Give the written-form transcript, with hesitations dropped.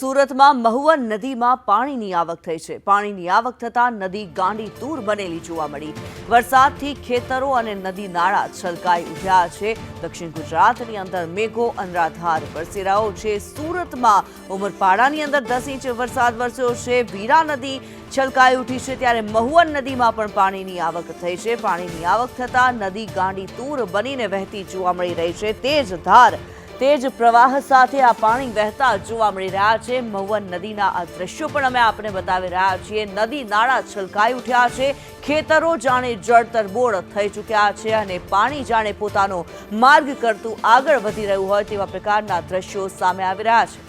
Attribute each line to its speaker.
Speaker 1: સુરતમાં મહુવા નદીમાં પાણીની આવક થઈ છે। પાણીની આવક થતાં નદી ગાંડી તૂર બનેલી જોવા મળી। વરસાદથી ખેતરો અને નદી નાળા છલકાઈ ઉઠ્યા છે। દક્ષિણ ગુજરાતની અંદર મેઘો અનરાધાર વરસી રહ્યો છે। સુરતમાં ઉમરપાડાની અંદર 10 ઇંચ વરસાદ વરસ્યો છે। વીરા નદી છલકાઈ ઉઠી છે, ત્યારે મહુવા નદીમાં પણ પાણીની આવક થઈ છે। પાણીની આવક થતાં નદી ગાંડી તૂર બનીને વહેતી જોવા મળી રહી છે। તેજ પ્રવાહ સાથે આ પાણી વહેતા જોવા મળી રહ્યા છે। મહુવા નદીના આ દ્રશ્યો પણ અમે આપને બતાવી રહ્યા છીએ। નદી નાળા છલકાઈ ઉઠ્યા છે, ખેતરો જાણે જળતરબોળ થઈ ચૂક્યા છે અને પાણી જાણે પોતાનો માર્ગ કરતું આગળ વધી રહ્યું હોય તેવા પ્રકારના દ્રશ્યો સામે આવી રહ્યા છે।